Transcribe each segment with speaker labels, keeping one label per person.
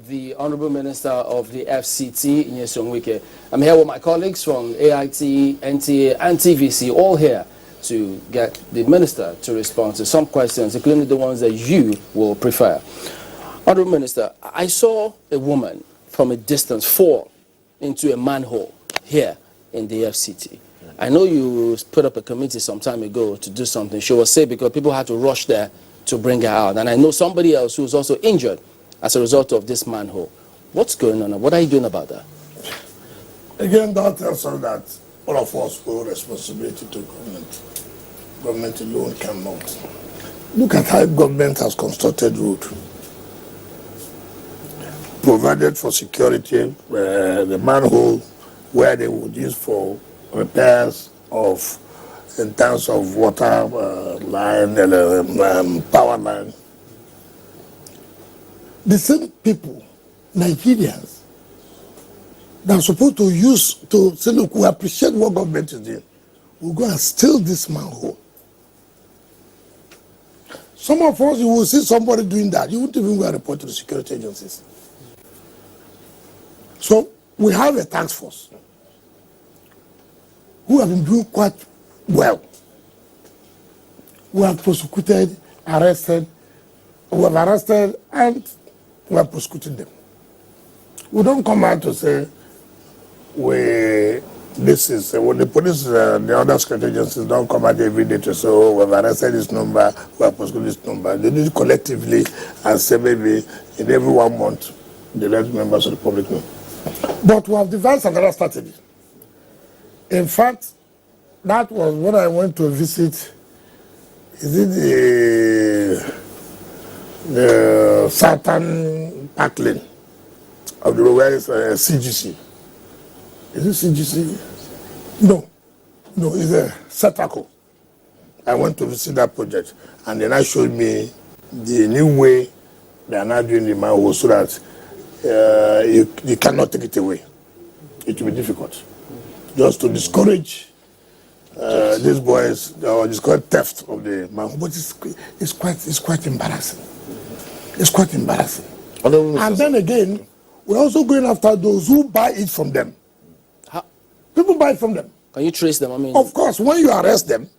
Speaker 1: the Honorable Minister of the FCT, Nyesom Wike. I'm here with my colleagues from AIT, NTA, and TVC, all here to get the Minister to respond to some questions, including the ones that you will prefer. Honorable Minister, I saw a woman from a distance fall into a manhole here in the FCT. I know you put up a committee some time ago to do something. She was safe because people had to rush there to bring her out. And I know somebody else who was also injured as a result of this manhole. What's going on? What are you doing about that?
Speaker 2: Again, that tells us that all of us owe responsibility to government. Government alone cannot. Look at how government has constructed road. Provided for security, the manhole where they would use for repairs of, in terms of water line, power line. The same people, Nigerians, that are supposed to use to say, look, we appreciate what government is doing. We'll go and steal this manhole. Some of us, you will see somebody doing that. You won't even go and report to the security agencies. So we have a task force who have been doing quite well. We have prosecuted, arrested, we have arrested, and we are prosecuting them. We don't come out to say, this is, when the police, the other security agencies don't come out every day to say, oh, we've arrested this number, we have prosecuted this number. They do it collectively and say maybe in every 1 month, they let members of the public know. But we have devised another strategy. In fact, that was when I went to visit, is it the southern park lane of the road where is CGC? Is it CGC? No, it's a Setako. I went to visit that project, and then I showed me the new way they are now doing the manhole so that you cannot take it away. It will be difficult. Just to discourage these boys, or discourage theft of the manhole. But it's quite embarrassing. It's quite embarrassing. And then again, we're also going after those who buy it from them.
Speaker 1: How?
Speaker 2: People buy it from them.
Speaker 1: Can you trace them? I mean,
Speaker 2: of course, when you arrest them,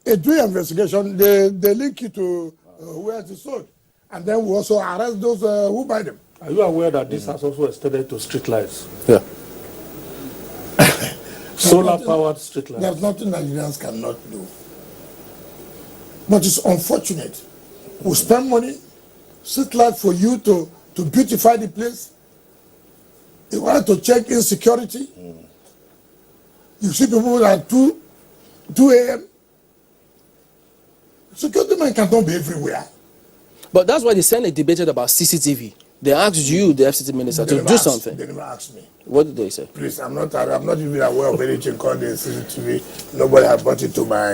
Speaker 2: during investigation, they link you to where it is sold. And then we also arrest those who buy them.
Speaker 3: Are you aware that this has also extended to street lights?
Speaker 1: Yeah.
Speaker 3: Solar-powered street lights.
Speaker 2: There's nothing Nigerians cannot do. But it's unfortunate. We spend money, street lights for you to beautify the place. You want to check insecurity. You see people at 2 a.m. Security men cannot be everywhere.
Speaker 1: but that's why the Senate debated about CCTV. They asked you, the FCT minister, to do something.
Speaker 2: They never asked me.
Speaker 1: What did they say?
Speaker 2: Please, I'm not even aware of anything called the CCTV. Nobody has brought it to my...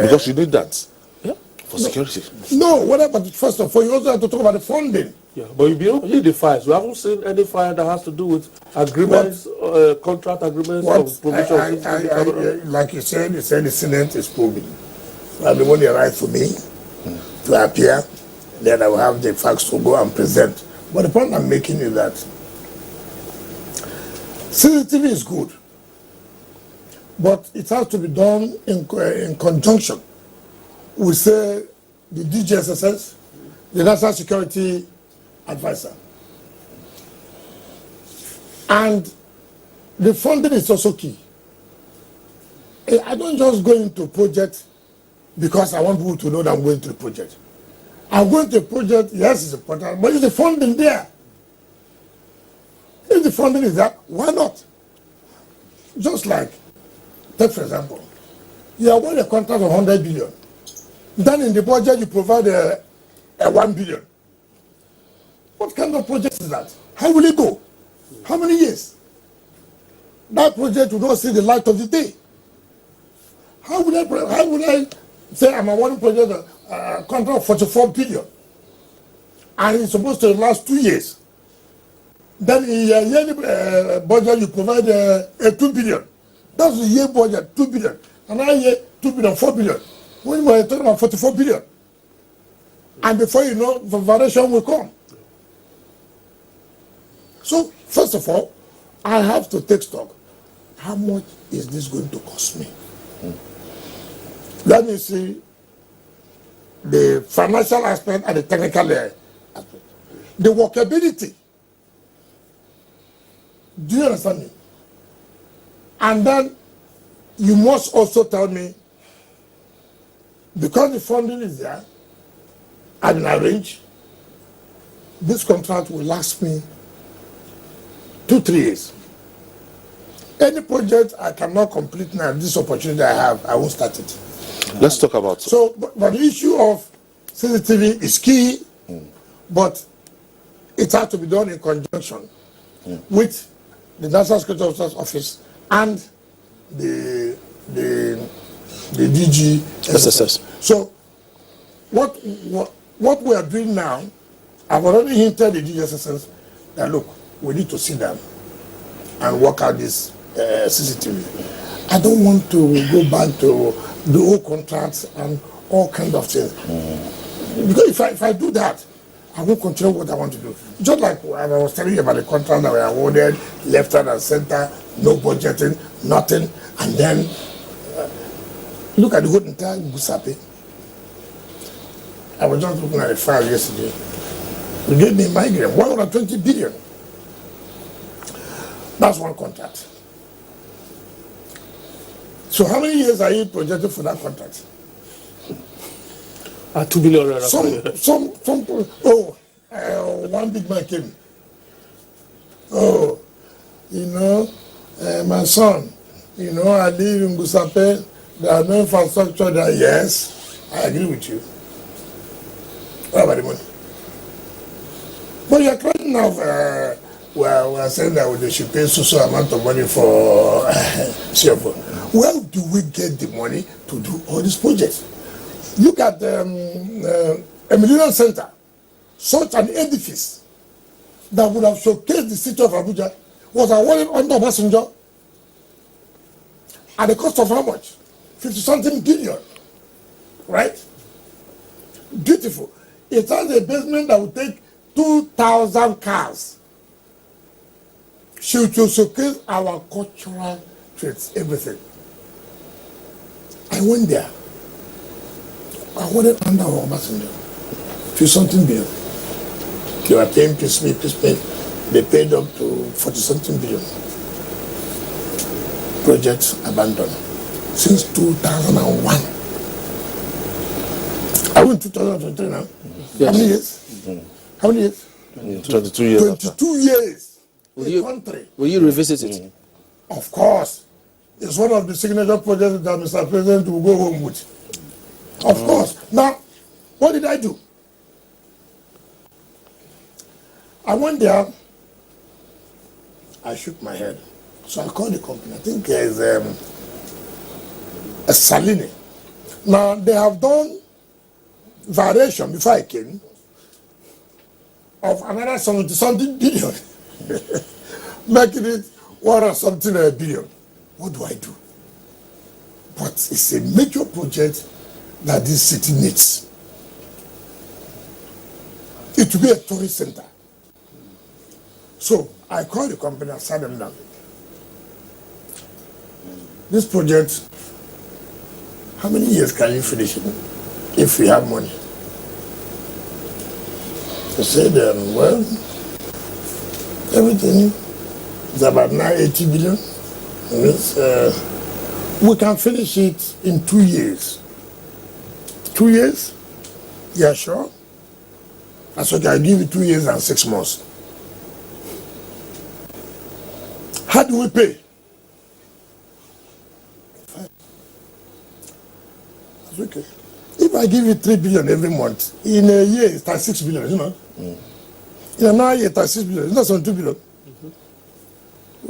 Speaker 4: Because you need that.
Speaker 1: Yeah.
Speaker 4: For security.
Speaker 2: No, whatever. First of all, you also have to talk about the funding.
Speaker 3: Yeah, but you need the files. We haven't seen any file that has to do with agreements, contract agreements, or provisions.
Speaker 2: Like you said, the Senate is proving. Well, the one they write for me to appear, then I will have the facts to go and present. But the point I'm making is that CCTV is good, but it has to be done in conjunction with, say, the DGSSS, the National Security Advisor. And the funding is also key. I don't just go into project because I want people to know that I'm going to the project. I'm going to a project, yes, it's important, but is the funding there? If the funding is there, why not? Just like, take for example, you award a contract of 100 billion. Then in the budget you provide a 1 billion. What kind of project is that? How will it go? How many years? That project will not see the light of the day. How would I say I'm awarding project a contract of 44 billion and it's supposed to last 2 years? Then in your yearly budget you provide a 2 billion. That's the year budget, 2 billion. Another year, 2 billion, 4 billion. When we're talking about 44 billion. And before you know, the variation will come. So, first of all, I have to take stock. How much is this going to cost me? Let me see the financial aspect and the technical aspect. The workability. Do you understand me? And then you must also tell me, because the funding is there, I can arrange, this contract will last me 2-3 years. Any project I cannot complete now, this opportunity I have, I won't start it.
Speaker 4: Let's talk about...
Speaker 2: So, but the issue of CCTV is key, but it has to be done in conjunction with the National Security Officer's Office and the DG SSS. So, what we are doing now, I've already hinted the DG SSS that look, we need to sit down and work out this CCTV. I don't want to go back to the old contracts and all kinds of things. Because if I do that, I won't control what I want to do. Just like I was telling you about the contract that were awarded, left and center, no budgeting, nothing, and then look at the whole entire Gusape. I was just looking at the file yesterday. They gave me migraine, 120 billion. That's one contract. So how many years are you projected for that contract?
Speaker 3: 2 billion.
Speaker 2: One big man came. Oh, my son, I live in Gusape, there are no infrastructure there. Yes, I agree with you. What about the money? But you're crying now, we're saying that they should pay so amount of money for CFO. Where do we get the money to do all these projects? Look at a Millennium Center, such an edifice that would have showcased the city of Abuja was awarded under Obasanjo at the cost of how much? 50-something billion, right? Beautiful. It has a basement that would take 2,000 cars. She will showcase our cultural traits, everything. I went there. I wanted under Obasanjo. 50-something billion. They were paying piecemeal. They paid up to 40-something billion. Projects abandoned since 2001. I went 2023 now. Yes. How many years? How many years?
Speaker 4: 22 years.
Speaker 2: 22 years.
Speaker 1: Will you revisit it?
Speaker 2: Of course. It's one of the signature projects that Mr. President will go home with. Of course. Now, what did I do? I went there. I shook my head. So I called the company. I think there is a Salini. Now, they have done variation before I came of another 70-something billion. Making it 100-something billion. What do I do? But it's a major project that this city needs. It will be a tourist center. So I called the company and sat them down. This project, how many years can you finish it if we have money? They said, well, everything is about 980 billion. We can finish it in 2 years. 2 years? Yeah, sure. I said, I'll give you 2 years and 6 months. How do we pay? That's okay. If I give you 3 billion every month, in a year it's 36 billion, isn't it? In another year, 36 billion. It's not 72 billion.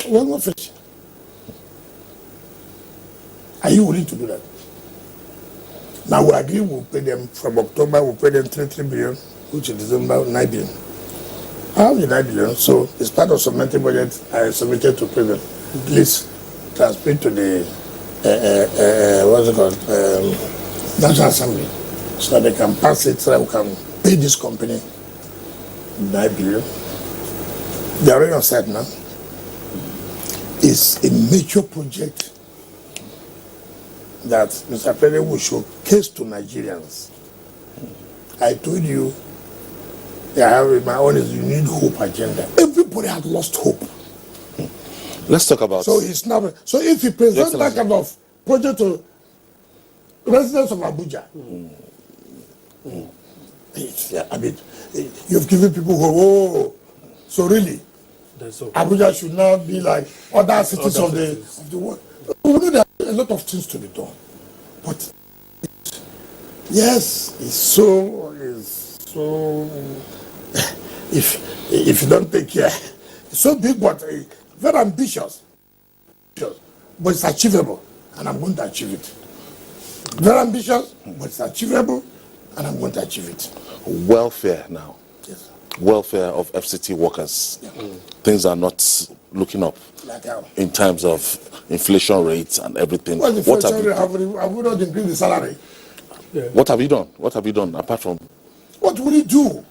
Speaker 2: We're not finished. Are you willing to do that? Now we agree we'll pay them from October, we'll pay them 3 billion, which is December 9 billion. I have the 9 billion, so it's part of supplementary budget I submitted to President. Please transmit to the what's it called? National Assembly, so that they can pass it, so that we can pay this company 9 billion. They are already on site now. It's a major project that Mr. President will showcase to Nigerians. I told you, I have in my honest, you need hope agenda. Everybody has lost hope.
Speaker 4: Let's talk about.
Speaker 2: So it's not. So if you present that kind of project to residents of Abuja, I mean, you've given people hope. Oh, so really, Abuja should now be like other cities of the world. We know there are a lot of things to be done, but yes, it's so. If you don't take care, it's so big, but very ambitious. But it's achievable, and I'm going to achieve it. Very ambitious, but it's achievable, and I'm going to achieve it.
Speaker 4: Welfare now.
Speaker 2: Yes.
Speaker 4: Welfare of FCT workers. Yeah. Things are not looking up in terms of inflation rates and everything.
Speaker 2: Well, what have we not increased the salary?
Speaker 4: Yeah. What have you done? What have you done apart from?
Speaker 2: What will you do?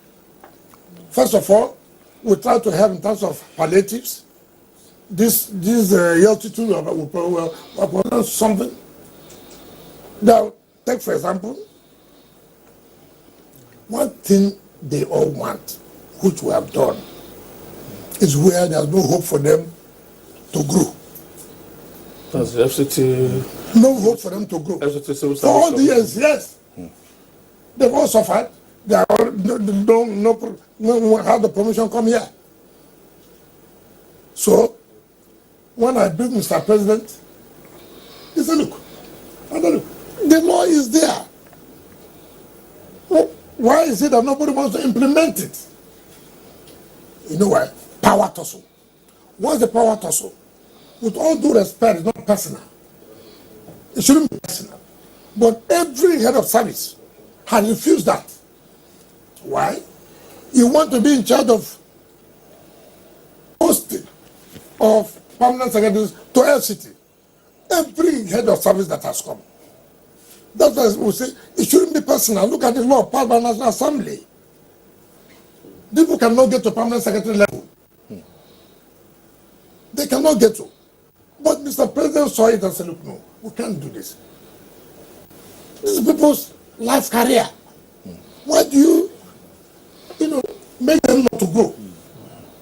Speaker 2: First of all, we try to help in terms of palliatives. This altitude will probably something. Now, take for example, one thing they all want, which we have done, is where there's no hope for them to grow.
Speaker 3: That's the FCT.
Speaker 2: No hope for them to grow.
Speaker 3: FCT civil
Speaker 2: for all the
Speaker 3: service.
Speaker 2: years, yes. They've all suffered. They are all, no how the promotion come here. So, when I bring Mr. President, he said, look, the law is there. Well, why is it that nobody wants to implement it? You know why? Power tussle. What's the power tussle? With all due respect, it's not personal. It shouldn't be personal. But every head of service has refused that. Why? You want to be in charge of posting of permanent secretaries to FCT. Every head of service that has come. That's why we say it shouldn't be personal. Look at the law passed by National Assembly. People cannot get to permanent secretary level. They cannot get to. But Mr. President saw it and said, look, no, we can't do this. This is people's life career. Why do you make them not to go?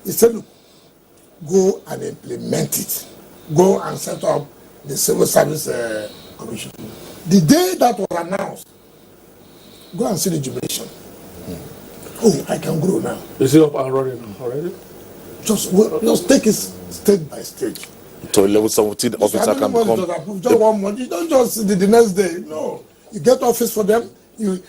Speaker 2: He said, look, go and implement it. Go and set up the Civil Service Commission. The day that was announced, go and see the jubilation. Oh, I can grow now.
Speaker 3: Is it up and running already?
Speaker 2: Just take it stage by stage.
Speaker 4: To level 17 officer can become.
Speaker 2: Just 1 month. You don't just see the next day. No. You get office for them. You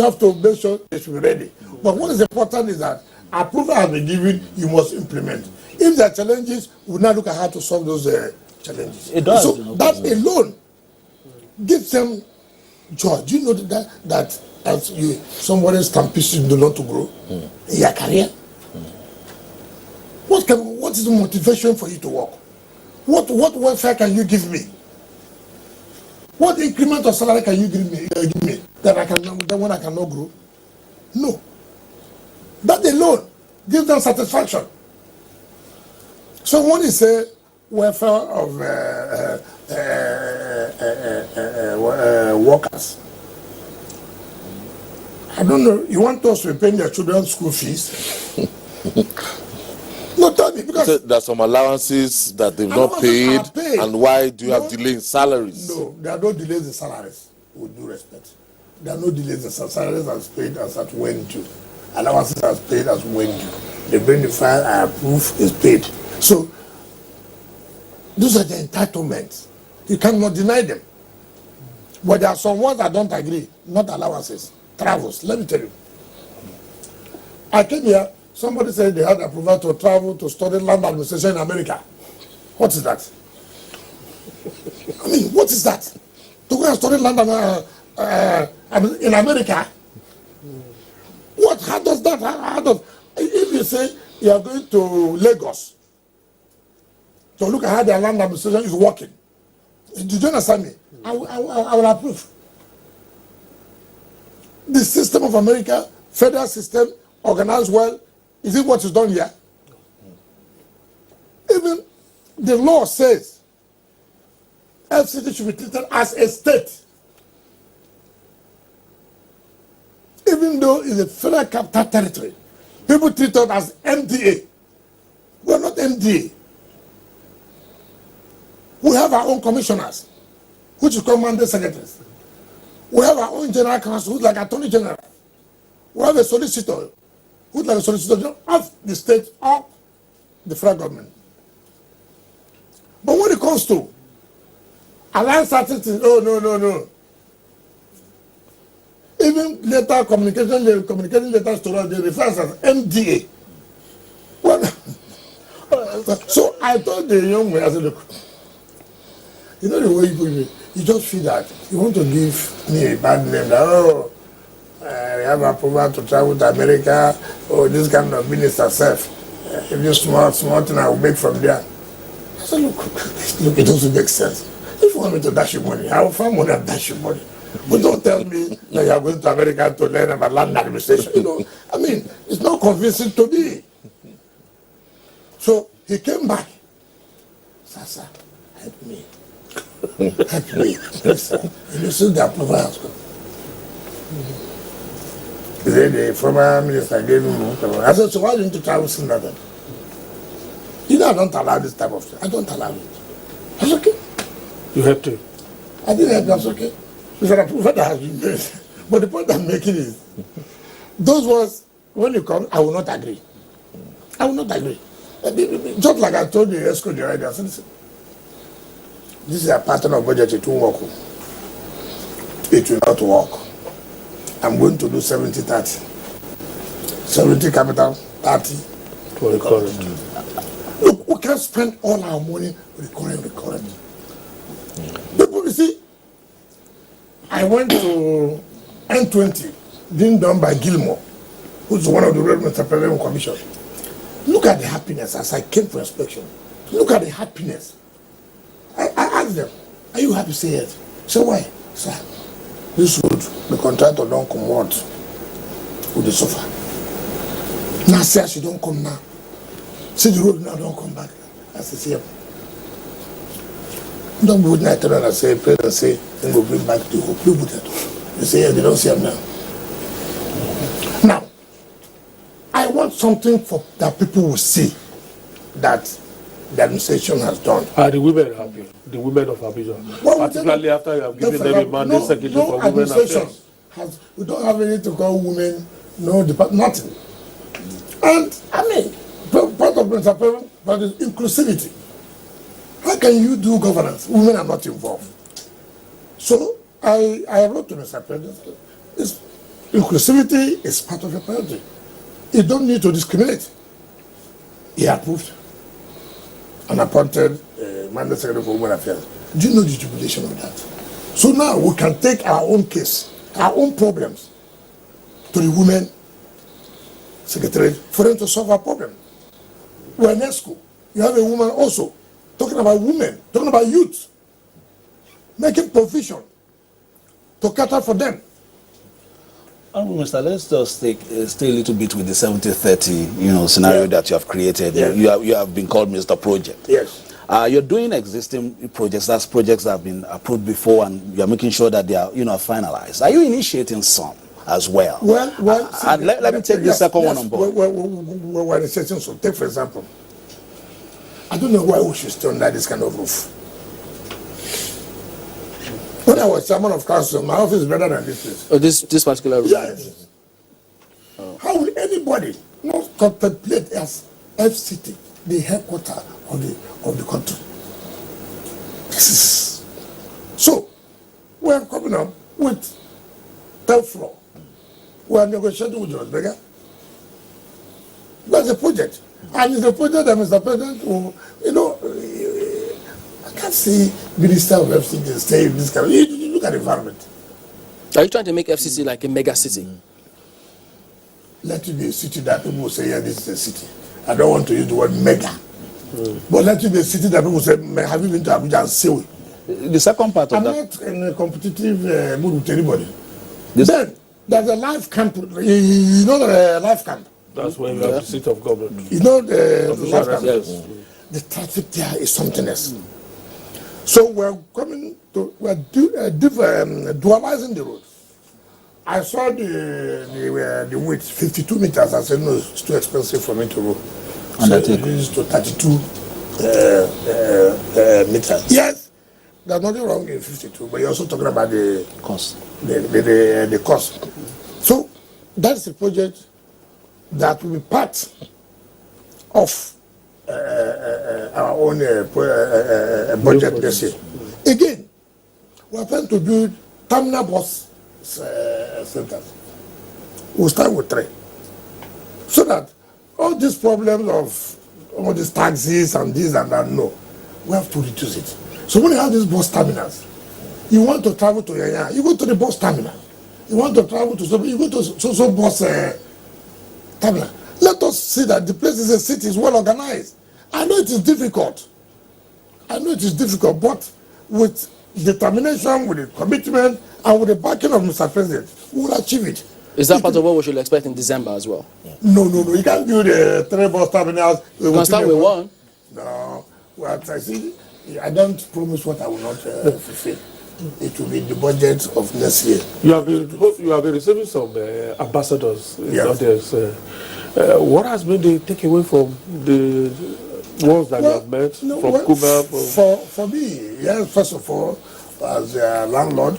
Speaker 2: have to make sure they should be ready. But what is important is that approval has been given, you must implement. If there are challenges, we now look at how to solve those challenges.
Speaker 5: It does.
Speaker 2: So that alone gives them joy. Do you know that as somebody stamps you not to grow in your career? What is the motivation for you to work? What welfare can you give me? What increment of salary can you give me that I cannot grow? No. That alone gives them satisfaction. So when you say welfare of workers, I don't know, you want us to pay their children's school fees? No, tell me, because
Speaker 4: so there's some allowances that they've not paid, and why do you have delay in salaries?
Speaker 2: No, there are no delays in salaries, with due respect. There are no delays in salaries as paid as at when due. Allowances as paid as when due. They bring the file, I approve, is paid. So, those are the entitlements. You cannot deny them. But there are some ones that don't agree, not allowances. Travels, let me tell you. I came here, somebody said they had approval to travel to study land administration in America. What is that? I mean, what is that? To go and study land in America? What? How does that? How does? If you say you are going to Lagos to look at how their land administration is working, did you understand me? I will approve. The system of America, federal system, organized well, is it what is done here? Even the law says FCT should be treated as a state. Even though it's a federal capital territory, people treat us as MDA. We are not MDA. We have our own commissioners, which is commanding secretaries. We have our own general counsel, who's like attorney general. We have a solicitor, who's like a solicitor general of the state or the federal government. But when it comes to alliance certain, oh no. Even later communicating letters to us, they refer us as MDA. Well, so I told the young man, I said, look, you know the way you just feel that you want to give me a bad name, that, I have approval to travel to America, this kind of minister self. If you small thing I will make from there. I said, look, it doesn't make sense. If you want me to dash you money, I will find money and dash you money. But don't tell me that you are going to America to learn about land administration. I mean, it's not convincing to me. So he came back. Sasa, help me. Help me. You see the approval has come. The former minister gave him. I said, so why didn't you travel sooner then? I don't allow this type of thing. I don't allow it. That's okay.
Speaker 3: You have to.
Speaker 2: I didn't have that's okay. It's an approval that has been made. But the point I'm making is, those ones, when you come, I will not agree. I will not agree. Just like I told the ESCO already, I said, listen, this is a pattern of budget, it won't work. It will not work. I'm going to do 70-30. 70 capital, 30
Speaker 3: for the current.
Speaker 2: Look, we can't spend all our money with the current. People, you see, I went to N20, being done by Gilmore, who's one of the Red Metropolitan Commission. Look at the happiness as I came for inspection. Look at the happiness. I asked them, are you happy? Say yes. So why? Sir, this road, the contractor don't come out with the sofa. Now say she don't come now. See the road now don't come back. I say, yeah. Don't put night and I say, president say, then we'll bring back the hope. You put that. They say, yeah, they don't see him now. Now, I want something for that people will see that the administration has done.
Speaker 3: The women are happy. The women of Abuja. Well, particularly after you have given them a mandate secretary for women affairs.
Speaker 2: We don't have anything to call women, no department, nothing. And I mean, part of principle, but is inclusivity. How can you do governance? Women are not involved. So I wrote to Mr. President, inclusivity is part of your priority. You don't need to discriminate. He approved and appointed mandate secretary for women affairs. Do you know the jubilation of that? So now we can take our own case, our own problems to the women secretary for them to solve our problem. We're in ESCO. You have a woman also talking about women, talking about youth, making provision to cater for them.
Speaker 5: Mr. Let's just stay a little bit with the 70-30, scenario that you have created.
Speaker 2: Yeah.
Speaker 5: You have been called Mr. Project.
Speaker 2: Yes.
Speaker 5: You're doing existing projects. That's projects that have been approved before, and you're making sure that they are, finalized. Are you initiating some as well?
Speaker 2: Well.
Speaker 5: And let me take the second one on board.
Speaker 2: We're initiating some. Take for example, I don't know why we should stay under this kind of roof. When I was chairman of council, my office is better than this place.
Speaker 1: Oh, this particular room?
Speaker 2: Yes. How will anybody not contemplate as FCT, the headquarters of the country? So, we are coming up with 10th floor. We are negotiating with George Berger. That's a project. And it's a project that Mr. President will, I can't see Minister of FCT stay in this kind of, you look at the environment.
Speaker 1: Are you trying to make FCT like a mega city?
Speaker 2: Let it be a city that people will say, yeah, this is a city. I don't want to use the word mega. But let it be a city that people say, have you been to Abuja and say
Speaker 5: The second part of
Speaker 2: I'm
Speaker 5: that.
Speaker 2: not in a competitive mood with anybody. Then, there's a life camp. You know the life camp?
Speaker 3: That's when you have the seat of government.
Speaker 2: You know the life camp?
Speaker 3: Yes.
Speaker 2: the traffic there is something else. So we're dualizing the road. I saw the width, 52 meters. I said, no, it's too expensive for me to go. So it is to 32 meters. Yes, there's nothing wrong in 52, but you're also talking about the
Speaker 5: cost.
Speaker 2: The cost. So that's a project that will be part of our own budget this year. Again, we are planning to build terminal bus centers. We'll start with 3. So that all these problems of all these taxis and this and that, no, we have to reduce it. So when you have these bus terminals, you want to travel to Yaya, you go to the bus terminal. You want to travel to you go to so bus terminal. Let us see that the place is a city, is well organized. I know it is difficult. But with determination, with the commitment, and with the backing of Mr. President, we will achieve it.
Speaker 1: Is that part of what we should expect in December as well?
Speaker 2: No. You can't build 3 bus terminals.
Speaker 1: You can start with 1.
Speaker 2: No. Well, I don't promise what I will not fulfill. It will be the budget of next year.
Speaker 3: You have been receiving some ambassadors.
Speaker 2: Yes.
Speaker 3: What has been the takeaway from the ones that you have met from Cuba?
Speaker 2: For me, yes, first of all, as a landlord,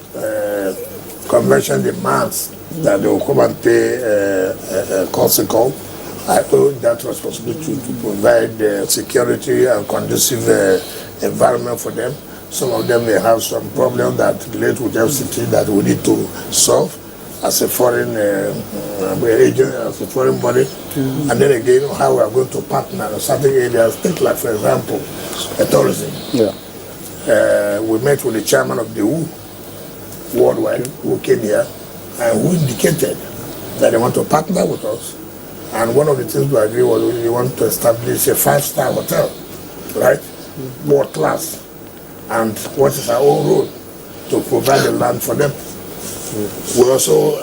Speaker 2: convention demands that they will come and pay a consequence. I owe that responsibility to provide security and conducive environment for them. Some of them may have some problems that relate with FCT that we need to solve as a foreign agent, as a foreign body. And then again, how we are going to partner in certain areas. Take like, for example, tourism.
Speaker 1: Yeah.
Speaker 2: We met with the chairman of the WHO worldwide, who came here, and who indicated that they want to partner with us. And one of the things we agreed was we want to establish a 5-star hotel, right? World class. And what is our own role to provide the land for them. We also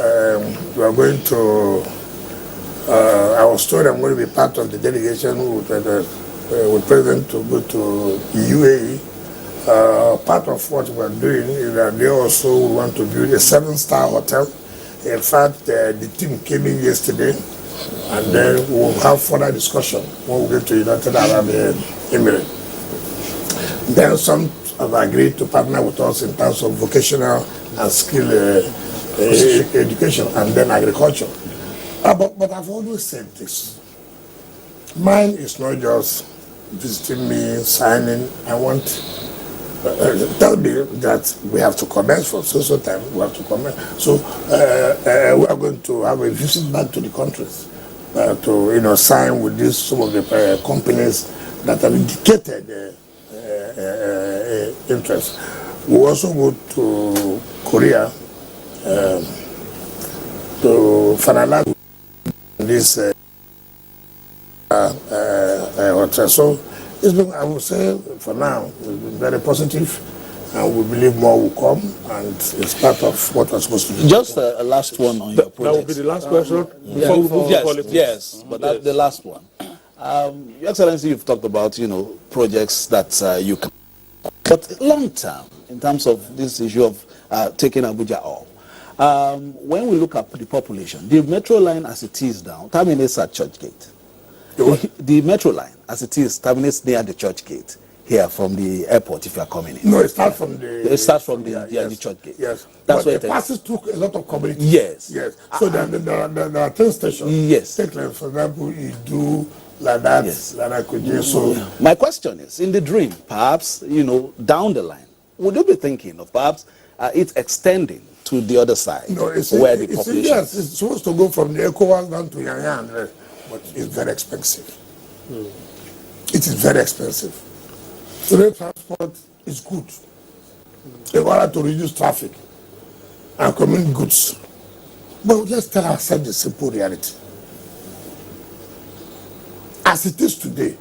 Speaker 2: we are going to I was told I'm going to be part of the delegation with President to go to UAE. Part of what we're doing is that they also want to build a 7-star hotel. In fact, the team came in yesterday, and then we'll have further discussion when we get to United Arab Emirates. Then some have agreed to partner with us in terms of vocational and skill education, and then agriculture. But I've always said this. Mine is not just visiting me, signing. I want tell me that we have to commence for so time. We have to commence. So we are going to have a visit back to the countries to sign with this some of the companies that have indicated interest. We also go to Korea to finalize this hotel. So it's been, I would say, for now, it's been very positive, and we believe more will come, and it's part of what we're supposed to do.
Speaker 5: Just a last one on your project.
Speaker 3: That will be the last question before we move to politics.
Speaker 5: Yes, but that's the last one. Your Excellency, you've talked about, projects that you can, but long term, in terms of this issue of taking Abuja off. When we look at the population, the metro line as it is now terminates at Churchgate. The metro line as it is terminates near the Churchgate here from the airport if you are coming in.
Speaker 2: No, it starts from the...
Speaker 5: It starts from the Churchgate.
Speaker 2: Yes.
Speaker 5: That's
Speaker 2: where
Speaker 5: it
Speaker 2: passes through a lot of communities.
Speaker 5: Yes.
Speaker 2: Yes. So there are train stations.
Speaker 5: Yes.
Speaker 2: Take like, for example, Idu, Ladat,
Speaker 5: Yes.
Speaker 2: Ladakuje. So
Speaker 5: my question is, in the dream, perhaps, down the line, would you be thinking of perhaps it extending to the other side, where the population...
Speaker 2: Yes, it's supposed to go from the ECOWAS down to Yanyan, but it's very expensive. It is very expensive. Rail transport is good in order to reduce traffic and commute goods. But let's tell ourselves the simple reality. As it is today,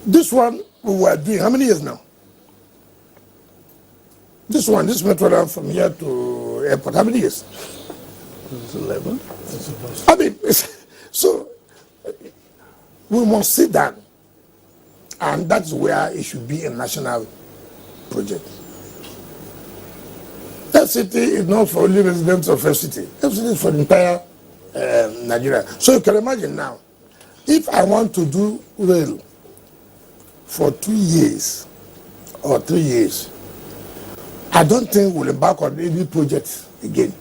Speaker 2: this one we were doing, how many years now? This metro line from here to airport, how many years?
Speaker 3: It's 11.
Speaker 2: I mean, so we must sit down And that's where it should be a national project. FCT is not for only residents of FCT. FCT is for the entire Nigeria. So you can imagine now, if I want to do rail for 2 years or 3 years, I don't think we'll embark on any project again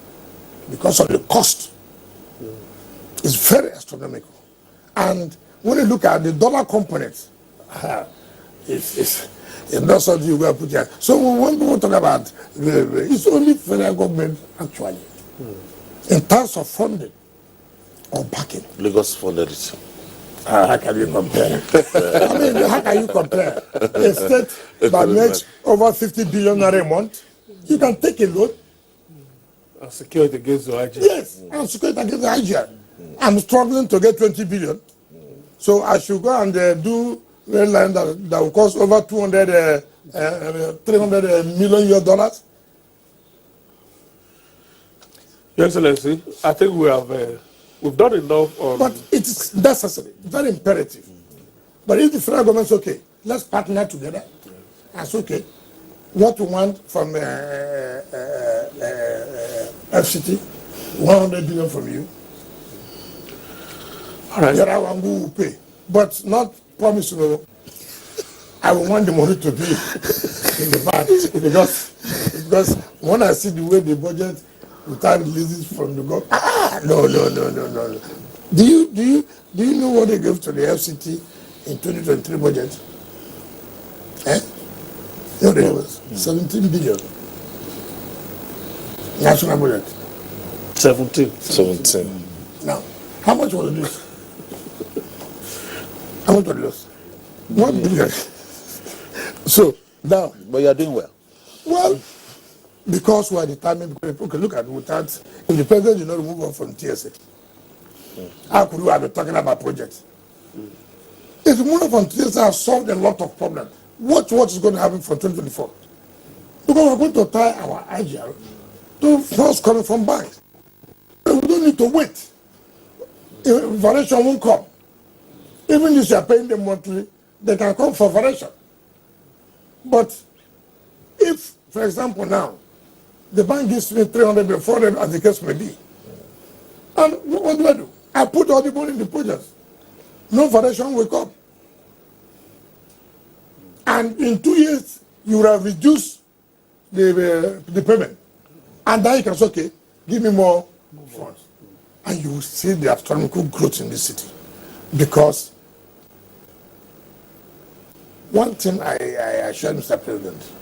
Speaker 2: because of the cost. It's very astronomical. And when you look at the dollar component, it's not something you're going to put here. So when people talk about railway, it's only federal government actually. In terms of funding or backing.
Speaker 4: Lagos funded it.
Speaker 2: How can you compare? I mean, how can you compare? A state that makes over 50 billion a month, you can take a loan.
Speaker 3: And secure it against the IGR.
Speaker 2: Yes, and secure it against the IGR. I'm struggling to get 20 billion. So I should go and do rail line that will cost over 300 million US dollars.
Speaker 3: Your Excellency, I think we've done enough on...
Speaker 2: But it's necessary, very imperative. But if the federal government's okay, let's partner together. That's okay. What we want from FCT, 100 billion from you.
Speaker 3: All right.
Speaker 2: The other one we will pay, but not promise you. I will want the money to be in the bank because when I see the way the budget without releases from the government, no. Do you know what they gave to the FCT in 2023 budget? No, there was 17 billion national budget.
Speaker 3: 17.
Speaker 2: Now, how much was this? How much was this? 1 billion. So now,
Speaker 5: But you are doing well.
Speaker 2: well, because we are determined. Okay, look at it. Without if the president did not remove us from TSA, how could we have been talking about projects? If the move from TSA has solved a lot of problems, what is going to happen from 2024? Because we're going to tie our IGR to funds coming from banks. We don't need to wait. If variation won't come. Even if you are paying them monthly, they can come for variation. But if, for example, now, the bank gives me 300 or 400 as the case may be, and what do? I put all the money in the project. No variation will come. And in 2 years, you will have reduced the payment. And then you can say, okay, give me more funds. And you will see the astronomical growth in this city. Because one thing I assure Mr. President,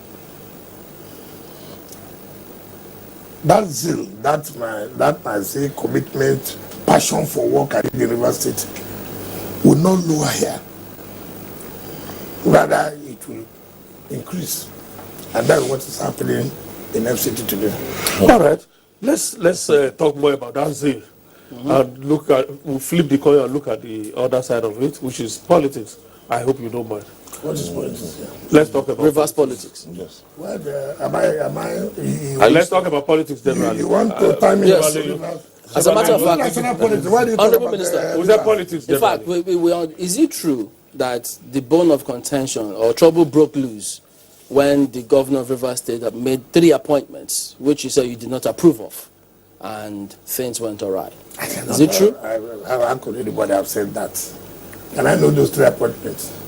Speaker 2: that zeal, that my say commitment, passion for work at the university will not lower here. Rather, it will increase. And that's what is happening in FCT today.
Speaker 3: All right. Let's talk more about that zeal. And we'll flip the coin and look at the other side of it, which is politics. I hope you don't mind.
Speaker 2: What is politics?
Speaker 3: Let's talk about
Speaker 1: reverse politics.
Speaker 4: Yes.
Speaker 2: Well,
Speaker 3: let's talk about politics generally.
Speaker 2: You want to time me?
Speaker 1: Yes. As a matter of fact,
Speaker 2: National politics. Why do you talk
Speaker 1: Honorable
Speaker 2: about
Speaker 1: Minister,
Speaker 3: Was that politics
Speaker 1: in
Speaker 3: generally?
Speaker 1: fact, is it true that the bone of contention or trouble broke loose when the governor of Rivers State had made 3 appointments, which you said you did not approve of, and things went awry? Is it true?
Speaker 2: How could anybody have said that? Can I know those 3 appointments?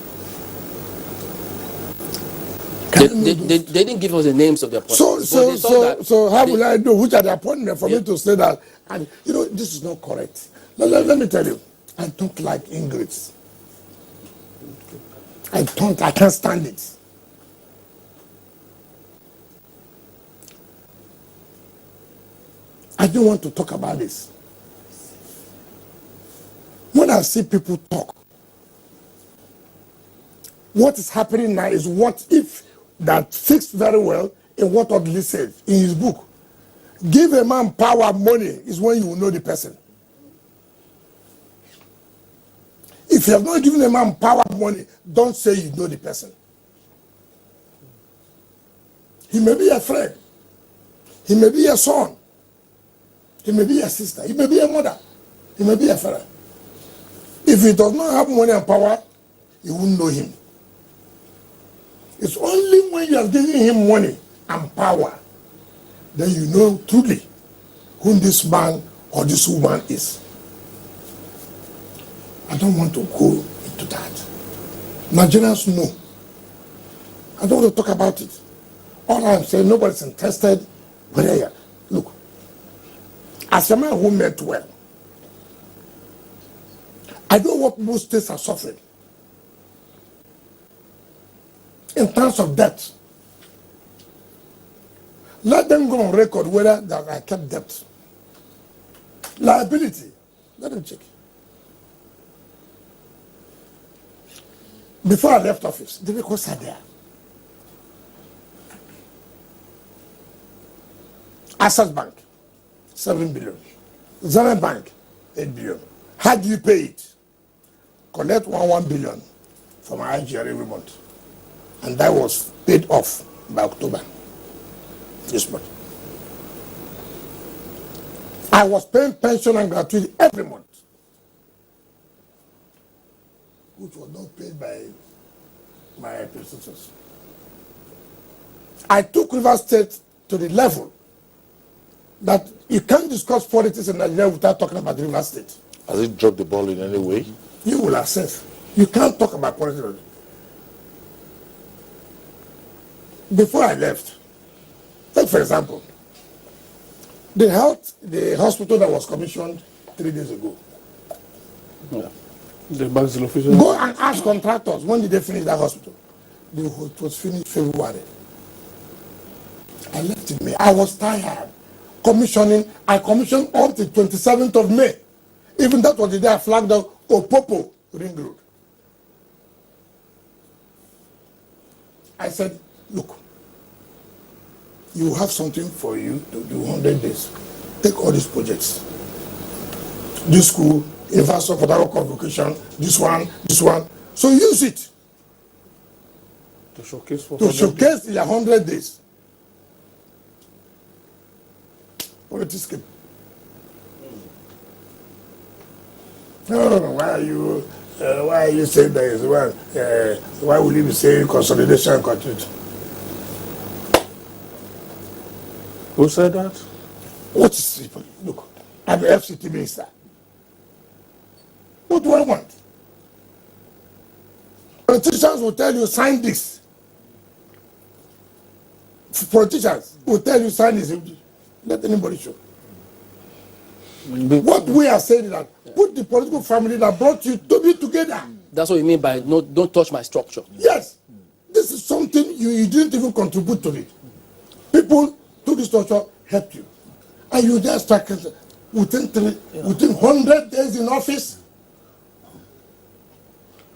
Speaker 1: They didn't give us the names of the appointments.
Speaker 2: So how will I know which are the appointments for me to say that? And this is not correct. Let me tell you, I don't like ingrates. I can't stand it. I don't want to talk about this. When I see people talk, what is happening now is what if that fits very well in what Odili said in his book. Give a man power, money is when you will know the person. If you have not given a man power, money, don't say you know the person. He may be a friend. He may be a son. He may be a sister. He may be a mother. He may be a father. If he does not have money and power, you won't know him. It's only when you are giving him money and power, then you know truly who this man or this woman is. I don't want to go into that. Nigerians know. I don't want to talk about it. All I'm saying, nobody's interested. But look, as a man who meant well, I know what most states are suffering in terms of debt. Let them go on record whether that I kept debt. Liability, let them check. Before I left office, the records are there. Access Bank, 7 billion. Zenith Bank, 8 billion. How do you pay it? Collect 1 billion from my IGR every month. And that was paid off by October this month. I was paying pension and gratuity every month, which was not paid by my predecessors. I took River State to the level that you can't discuss politics in Nigeria without talking about River State.
Speaker 4: Has it dropped the ball in any way?
Speaker 2: You will assess. You can't talk about politics. Before I left, take for example, the hospital that was commissioned 3 days ago.
Speaker 3: Yeah. The bank's official.
Speaker 2: Go and ask contractors, when did they finish that hospital? It was finished February. I left in May. I was tired. Commissioning, I commissioned up to 27th of May. Even that was the day I flagged out Opopo Ring Road. I said, look, you have something for you to do 100 days. Take all these projects. This school, University for that convocation, this one. So use it
Speaker 3: To showcase for
Speaker 2: to showcase the 100 days. Politics came. No. Why are you saying that? Why will you be saying consolidation and continuity?
Speaker 3: Who said that?
Speaker 2: What is it? Look, I'm the FCT minister. What do I want? Politicians will tell you, sign this. Politicians will tell you, sign this. Let anybody show. What we are saying is that put the political family that brought you to be together.
Speaker 1: That's what you mean by no, don't touch my structure.
Speaker 2: Yes. This is something you didn't even contribute to it. People to the structure helped you. And you just start within 100 days in office.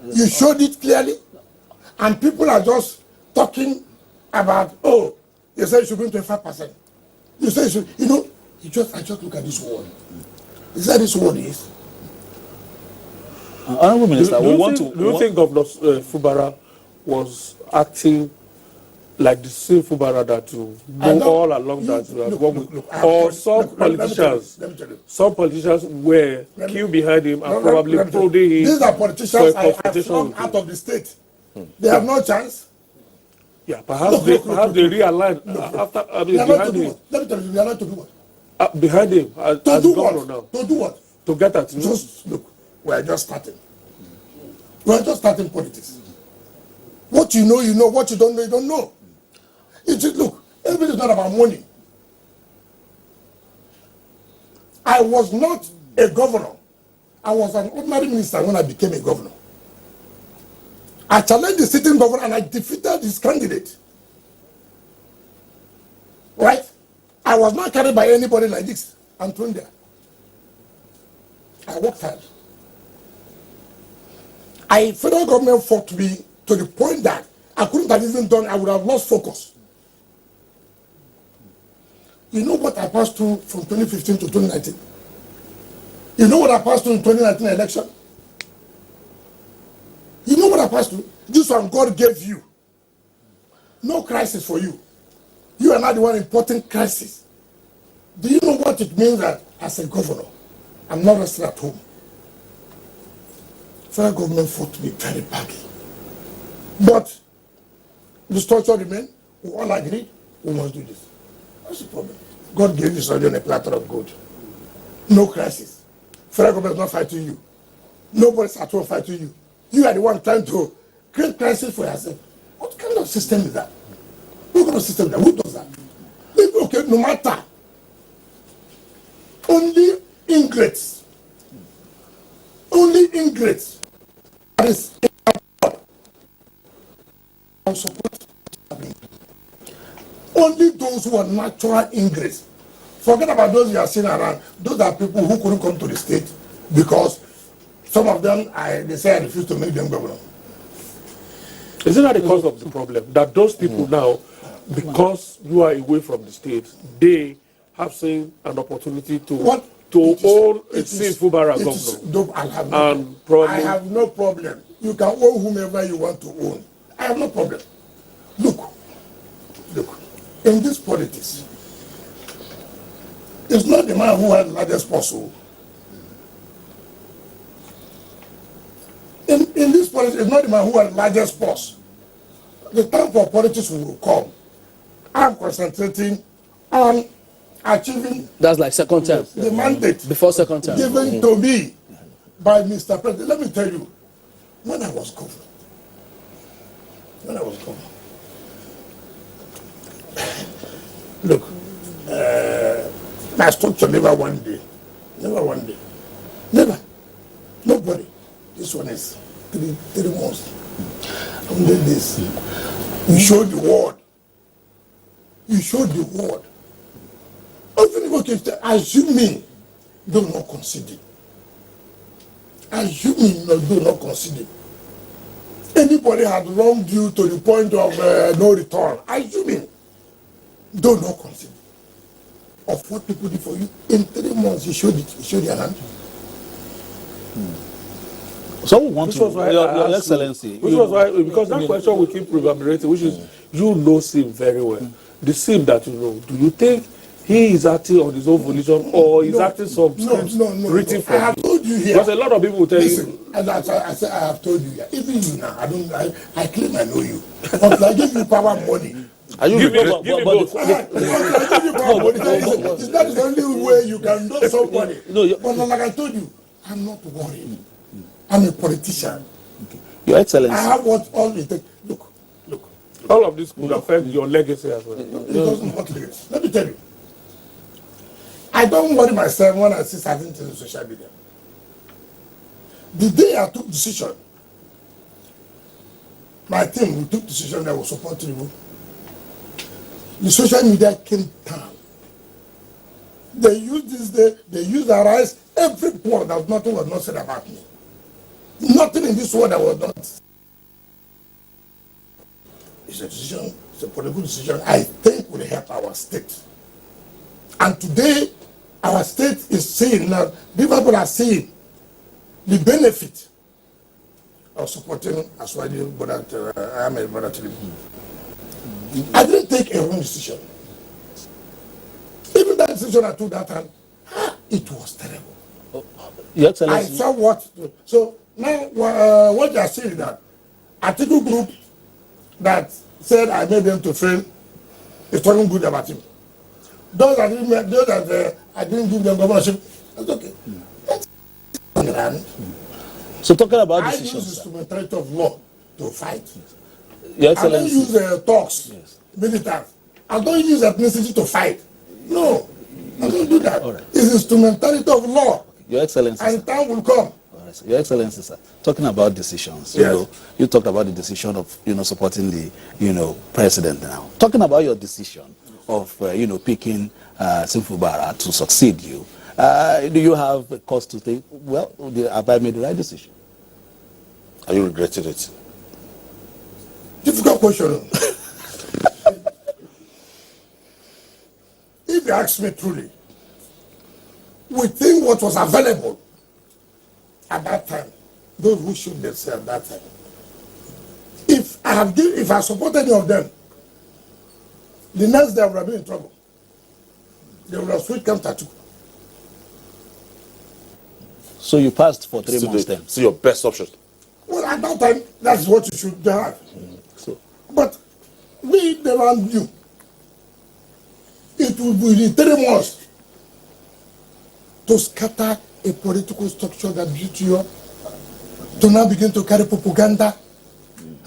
Speaker 2: You showed it clearly. And people are just talking about, oh, you said you should bring 25%. You say you should, I just look at this word. Is that this word is?
Speaker 5: Honorable Minister,
Speaker 3: do you think Governor Fubara was acting like the same Fubara that you know all along that you have worked with? Or some politicians were queued behind him and probably prodding him.
Speaker 2: These are politicians I flung out of the state. They have no chance.
Speaker 3: Yeah, perhaps they realigned after behind him.
Speaker 2: Let me tell you, they are not to do what?
Speaker 3: Behind him as governor now.
Speaker 2: To do what?
Speaker 3: To get at you.
Speaker 2: Just look, we are just starting. We are just starting politics. What you know, you know. What you don't know, you don't know. Look, everything is not about money. I was not a governor. I was an ordinary minister when I became a governor. I challenged the sitting governor and I defeated his candidate. Right? I was not carried by anybody like this. I'm thrown there. I worked hard. Federal government fought me to the point that I couldn't have even done, I would have lost focus. You know what I passed through from 2015 to 2019? You know what I passed through in 2019 election? You know what I passed through? This one God gave you. No crisis for you. You are not the one importing crisis. Do you know what it means that as a governor, I'm not resting at home? Federal government fought me very badly. But the structure remain, we all agree, we must do this. What's the problem? God gave you something on a platter of gold. No crisis. Federal government is not fighting you. Nobody's at all fighting you. You are the one trying to create crisis for yourself. What kind of system is that? What kind of system is that? Who does that? Okay, no matter. Only ingrates. Only ingrates. That is support. Only those who are natural ingrates. Forget about those you are seeing around. Those are people who couldn't come to the state because some of them, they say I refuse to make them governor.
Speaker 3: Isn't that the cause of the problem? That those people now, because you are away from the state, they have seen an opportunity to own a sinful barrack governor.
Speaker 2: I have no problem. You can own whomever you want to own. I have no problem. Look, in this politics, it's not the man who has the largest possible. In this politics, it's not the man who has the largest purse. The time for politics will come. I'm concentrating on achieving.
Speaker 1: That's like second term.
Speaker 2: The mandate
Speaker 1: before second term
Speaker 2: given to me by Mr. President. Let me tell you, when I was governor, look, my structure never one day. Nobody. This one is three months. Only this. You showed the world. Assuming do not consider. Anybody had wronged you to the point of no return. Assuming do not consider. Of what people did for you in 3 months, you showed it. You showed your hand.
Speaker 5: So we want to, Your Excellency.
Speaker 3: Which was why, because that question we keep reverberating, which is, you know Sim very well. The Sim that you know, do you think he is acting on his own volition or is acting some scripts written for
Speaker 2: I have told you here.
Speaker 3: Because a lot of people will tell
Speaker 2: you. As I said, I have told you here. Even you now, I claim I know you. But I give you power money.
Speaker 3: Are you
Speaker 2: give me both. It's not the only way you can know somebody. But like I told you, I'm not worried. I'm a politician.
Speaker 5: Okay. Your Excellency.
Speaker 2: I have what all it takes. Look.
Speaker 3: All of this could affect your legacy as well.
Speaker 2: It doesn't hurt legacy. Let me tell you. I don't worry myself when I see certain things on social media. The day I took decision, my team, we took decision that was support you. The social media came down. They used this day, they used the rise, every point that nothing was not said about me. Nothing in this world that was not. It's a decision, it's a political decision I think will help our state. And today, our state is seeing now, people are seeing the benefit of supporting as well as I'm a brother to them. I didn't take a wrong decision. Even that decision I took that time, it was terrible.
Speaker 5: Your Excellency.
Speaker 2: I saw what. So now, what you are saying that article group that said I made them to fail is talking good about him. Those that I didn't give them governorship, that's okay.
Speaker 5: So talking about decisions,
Speaker 2: I use instrumentality of law to fight.
Speaker 5: Your
Speaker 2: I don't
Speaker 5: Excellency.
Speaker 2: use talks, militants. I don't use ethnicity to fight. No, I don't do that.
Speaker 5: All right.
Speaker 2: It's instrumentality of law.
Speaker 5: Your Excellency.
Speaker 2: And time will come.
Speaker 5: All right, so Your Excellency, sir, talking about decisions,
Speaker 2: Yes.
Speaker 5: you talked about the decision of, supporting the, president now. Talking about your decision of, picking Simfu Bara to succeed you, do you have a cause to think, well, have I made the right decision?
Speaker 4: Are you regretting it?
Speaker 2: Difficult question. If you ask me truly, within what was available at that time, those who shoot themselves at that time, if I support any of them, the next day I would have been in trouble. They would have switched camp tattoo.
Speaker 5: So you passed for 3 months then?
Speaker 4: So your best option?
Speaker 2: Well, at that time, that's what you should have.
Speaker 5: So,
Speaker 2: But we never knew. It will be in 3 months to scatter a political structure that built you up, to now begin to carry propaganda.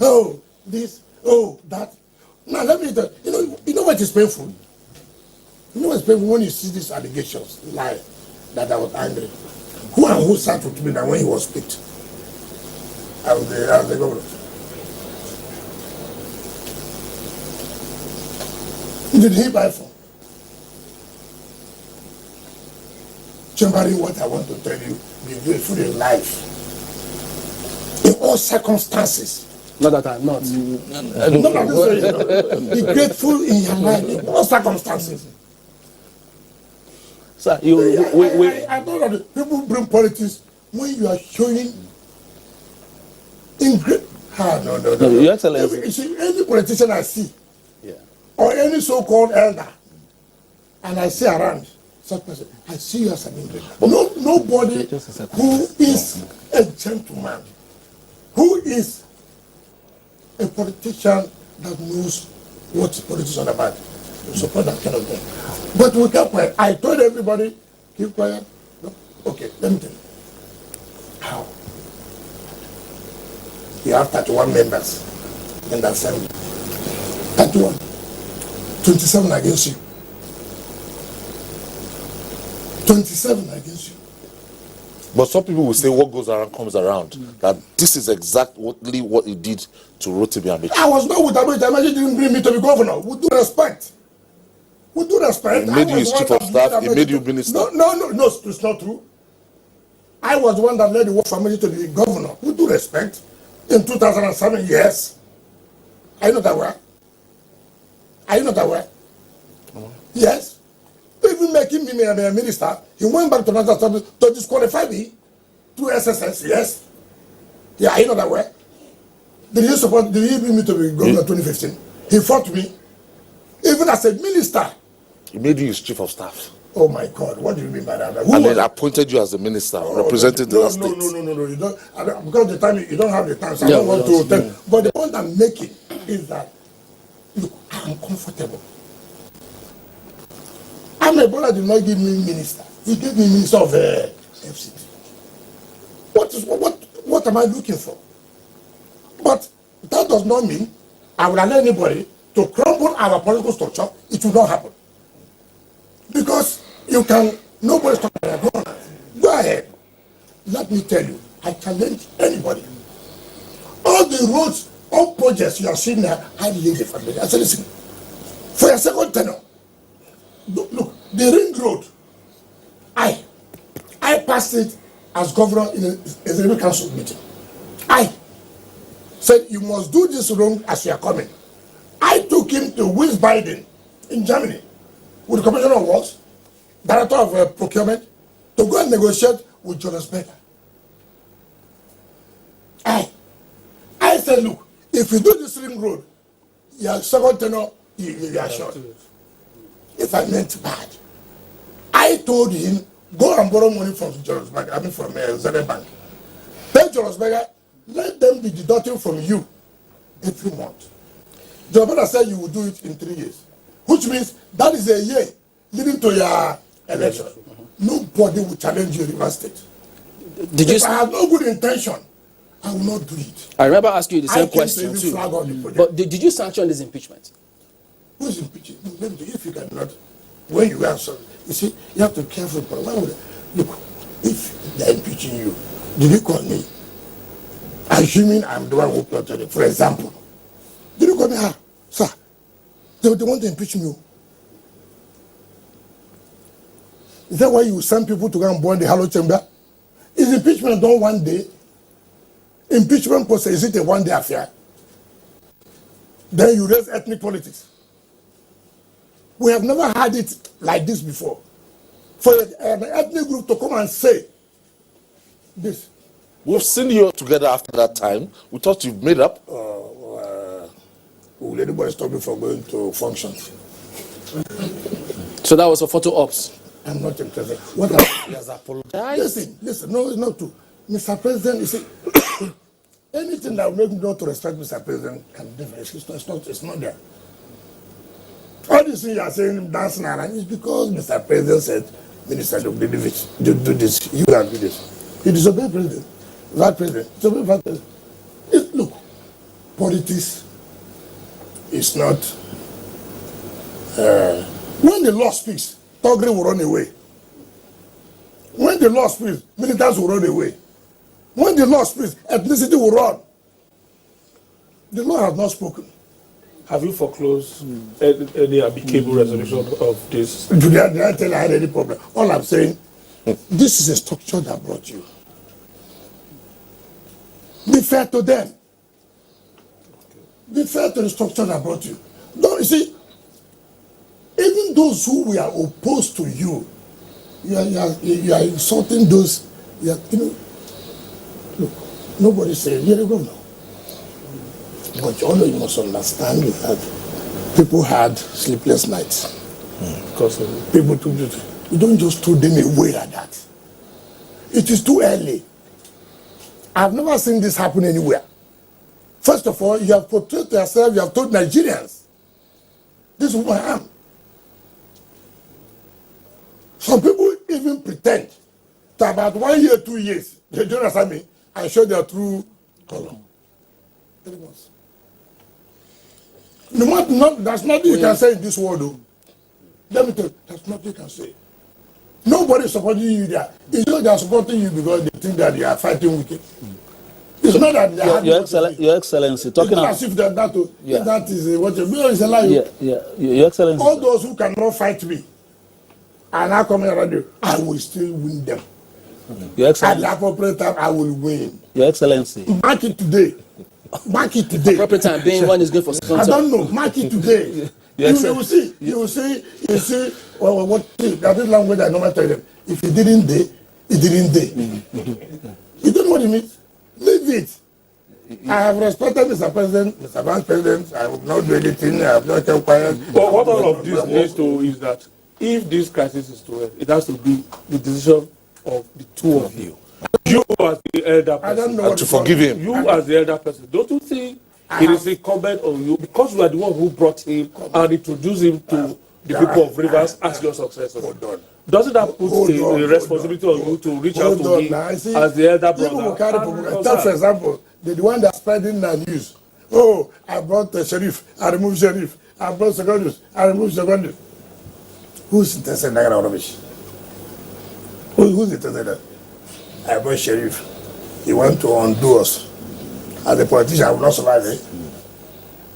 Speaker 2: Oh, this, oh, that. Now let me tell you, you know what is painful? You know what's painful when you see these allegations, lie, that I was angry. Who and who sat with me that when he was picked? I was the governor. Did he buy for? Chambering, what I want to tell you, be grateful in life. In all circumstances.
Speaker 1: Not that I'm not.
Speaker 2: Be grateful in your life, in all circumstances.
Speaker 5: Sir,
Speaker 2: I know that people bring politics when you are showing in great. No.
Speaker 5: Your Excellency.
Speaker 2: You see, any politician I see,
Speaker 5: Yeah.
Speaker 2: or any so-called elder, and I see around such person, I see you as an English. Nobody who is a gentleman, who is a politician that knows what politics is all about, to support that kind of thing. But we kept quiet. I told everybody, keep quiet. No? Okay, let me tell you. How? You have 31 members in the assembly. 31. 27 against you. 27 against you.
Speaker 4: But some people will say what goes around comes around. That this is exactly what he did to Rotimi Amechi.
Speaker 2: I was not with Amechi. Amechi didn't bring me to be governor. With due respect. With due respect.
Speaker 4: He made you his chief of staff. He made you minister.
Speaker 2: No, it's not true. I was the one that led the work for Amechi to be governor. With due respect. In 2007, yes. Are you not aware? Are you not aware? Yes. Even making me a minister, he went back to National Assembly to disqualify me through SSS, yes. Yeah, are you not aware? Did he bring me to be governor in 2015? He fought me. Even as a minister.
Speaker 4: He made you his chief of staff.
Speaker 2: Oh my God, what do you mean by that?
Speaker 4: And then appointed you as a minister, representing the state.
Speaker 2: No, you don't. Because the time you don't have the time, so I don't want to tell. But the point I'm making is that, look, I'm comfortable. My brother did not give me minister. He gave me minister of FCT. What am I looking for? But that does not mean I will allow anybody to crumble our political structure. It will not happen. Because nobody's talking about governance. Go ahead. Let me tell you, I challenge anybody. All the roads, all projects you are seeing now, I laid the foundation. I said, listen, for your second tenure, look, the ring road, I passed it as governor in a executive council meeting. I said, you must do this road as you are coming. I took him to West Biden in Germany with the Commissioner of Works, Director of Procurement, to go and negotiate with Jonas Becker. I said, look, if you do this ring road, your second tenure, you are short. If I meant bad, I told him, go and borrow money from Jonas Becker, from Zenith Bank. Pay Jonas Becker, let them be deducting from you every month. Jonas Becker said you will do it in 3 years, which means that is a year leading to your election. Nobody will challenge you in Rivers State. If I have no good intention, I will not do it.
Speaker 1: I remember asking you the same question too. But did you sanction this impeachment?
Speaker 2: Who's impeaching? If you cannot, when you answer, you see, you have to be careful. But why would look, if they're impeaching you, did you call me? Assuming I'm the one who plotted it, for example. Did you call me? Sir, they want to impeach me. Is that why you send people to go and burn the Hollow Chamber? Is impeachment done one day? Impeachment process, is it a one-day affair? Then you raise ethnic politics. We have never had it like this before. For an ethnic group to come and say this.
Speaker 4: We've seen you together after that time. We thought you've made up.
Speaker 2: Will anybody stop me from going to functions?
Speaker 1: So that was a photo ops.
Speaker 2: I'm not interested. What he has apologized. Listen, no, it's not true. Mr. President, you see, anything that will make me not to respect Mr. President can be different. It's not there. All this thing you are saying, dancing around, is because Mr. President said, Minister, do this, you can do this. He disobeyed President. That President, disobeyed that President. Look, politics is not, when the law speaks, Togri will run away. When the law speaks, militants will run away. When the law speaks, ethnicity will run. The law has not spoken.
Speaker 3: Have you foreclosed any amicable resolution of this?
Speaker 2: Did I tell you I had any problem? All I'm saying, this is a structure that brought you. Be fair to them. Be fair to the structure that brought you. No, you see, even those who were opposed to you, you are insulting those. You know, look, nobody said you're a governor. But you must understand that people had sleepless nights.
Speaker 3: Because
Speaker 2: people took you. You don't just throw them away like that. It is too early. I've never seen this happen anywhere. First of all, you have portrayed yourself, you have told Nigerians, this is who I am. Some people even pretend that about 1 year, 2 years, they don't understand me, and show their true color. 3 months. There's nothing you can say in this world, though. Let me tell you, there's nothing you can say. Nobody is supporting you there. It's not they are supporting you because they think that you are fighting wicked. It's not that they are
Speaker 5: Your Excellency, talking about...
Speaker 2: as if that is what you mean. It's a lie.
Speaker 5: Your Excellency.
Speaker 2: All those who cannot fight me, and I come here radio, I will still win them.
Speaker 5: Your Excellency.
Speaker 2: At the appropriate time, I will win.
Speaker 5: Your Excellency.
Speaker 2: Mark it today. Mark it today.
Speaker 1: Appropriate time being one is good for second
Speaker 2: I
Speaker 1: term.
Speaker 2: don't know. Mark it today. You will see. You will see. Well, that is language I normally tell them. If it didn't day, it didn't day. You don't know what it means? Leave it. I have respected Mr. President, Mr. Vice President. I will not do anything. I have not kept quiet.
Speaker 3: But what all of this leads to is that if this crisis is to end, it has to be the decision of the two of you. You as the elder person,
Speaker 2: I don't know
Speaker 4: And to forgive him.
Speaker 3: you as the elder person, don't you think it is incumbent on you, because you are the one who brought him and introduced him to the people of Rivers as your successor?
Speaker 2: Hold on.
Speaker 3: Doesn't that put the responsibility on you to reach out to him as the elder
Speaker 2: People will carry
Speaker 3: brother?
Speaker 2: Take for example, the one that's spreading the news. Oh, I brought the sheriff, I removed sheriff. I brought secondary, I removed secondary. Who's interested in that kind of rubbish? Who's interested in that? I brought sheriff. He want to undo us. As a politician, I will not survive it.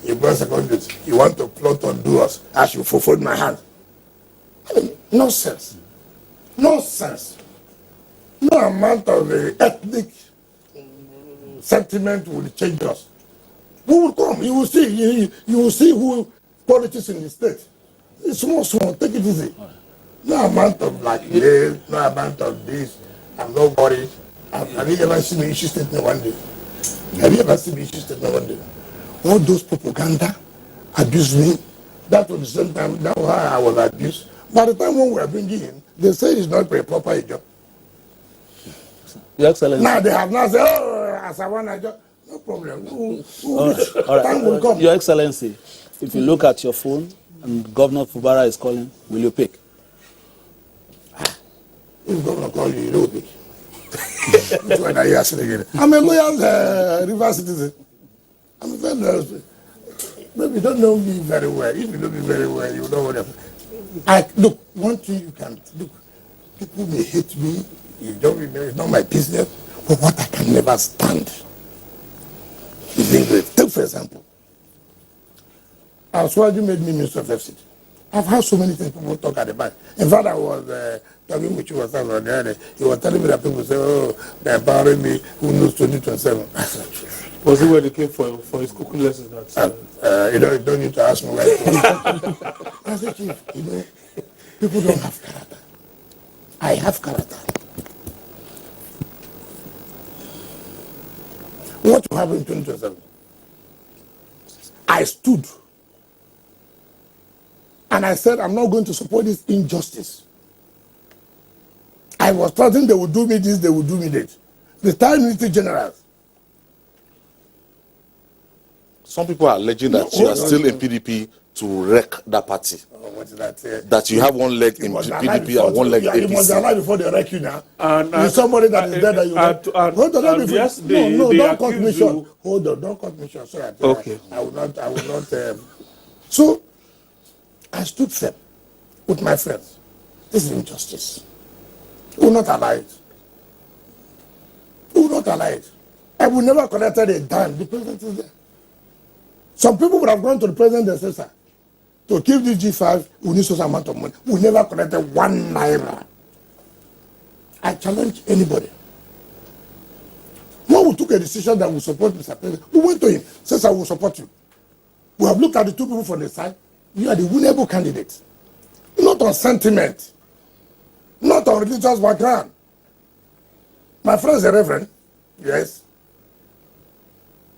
Speaker 2: He brought secondary. He want to plot to undo us. I should fold my hand. Nonsense. Nonsense. No amount of ethnic sentiment will change us. Who will come? You will see. You will see who politics in the state. It's small. Take it easy. No amount of this. No amount of this. I'm not worried. Have you ever seen me issue statement one day? Have you ever seen me issue statement one day? All those propaganda abused me. That was the same time. That's why I was abused. By the time when we are bringing in, they say it's not a proper job.
Speaker 5: Your Excellency.
Speaker 2: Now they have now said, oh, as I want a job. No problem.
Speaker 5: All right.
Speaker 2: Time will come.
Speaker 5: Your Excellency, if you look at your phone and Governor Fubara is calling, will you pick?
Speaker 2: If governor call you, you don't pick. Which one are you asking again? I'm a loyal River citizen. I'm a very loyal citizen. Maybe you don't know me very well. If you know me very well, you know what look, one thing you can look, people may hate me, you don't remember, it's not my business, but what I can never stand is English. Take for example, Aswaju made me Minister of FCT. I've heard so many things people talk at the back. In fact, I was talking with you was there. You were telling me that people say, oh, they're empowering me, who knows 2027. I said,
Speaker 3: Was it when he came for his cooking lessons?
Speaker 2: you don't need to ask me why. I said, Chief, people don't have character. I have character. What will happen in 2027? I stood and I said, I'm not going to support this injustice. I was threatening they would do me this, they would do me that. Retired military generals
Speaker 4: Some people are alleging that you are still in PDP to wreck that party.
Speaker 2: What is that?
Speaker 4: That you have one leg in PDP and one leg APC.
Speaker 2: You must be alive before they wreck you now.
Speaker 3: And
Speaker 2: you're somebody that is dead that you hold on, let me no, don't cut me short. Hold on, don't cut me short. Sorry,
Speaker 3: okay.
Speaker 2: I will not. So, I stood firm with my friends. This is injustice. We will not allow it. We will not allow it. I will never collected a dime. The president is there. Some people would have gone to the president and said, sir, to keep this G5, we need such amount of money. We never collected 1 naira. I challenge anybody. When we took a decision that we support Mr. President, we went to him, said, sir, we will support you. We have looked at the two people from the side. You are the winnable candidate. Not on sentiment. Not on religious background. My friend is a reverend. Yes.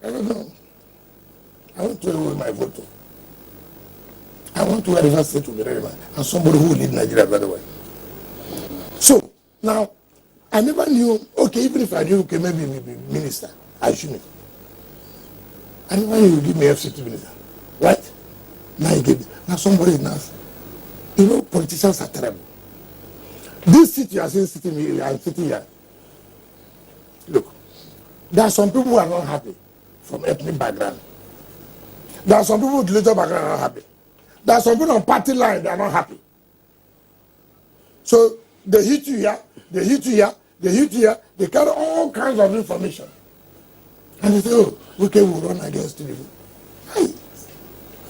Speaker 2: I don't know. I want to know where my vote to. I want to River State to be relevant. And somebody who will lead Nigeria, by the way. So, now, I never knew, okay, even if I knew, okay, maybe minister, I shouldn't. I never knew you give me FCT minister. Right? Now you give me. Now somebody is now. You know, politicians are terrible. This seat you are seeing sitting here, I'm sitting here. Look, there are some people who are not happy from ethnic background. There are some people with religious background are not happy. There are some people on party line that are not happy. So they hit you here, they hit you here, they hit you here, they carry all kinds of information. And they say, oh, Wike will run against you. Hey,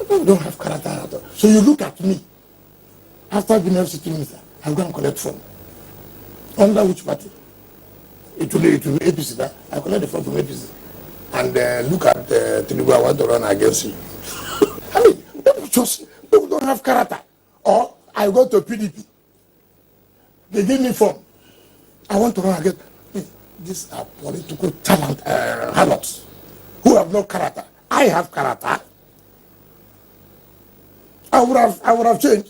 Speaker 2: I don't have character at all. So you look at me. After being FCT minister, I'm going to collect form. Under which party? It will be APC. That I collect the form from APC. And look at Tinubu, I want to run against you. I mean, people don't have character. Or I go to PDP. They give me form. I want to run against. These are political talent harlots who have no character. I have character. I would have changed.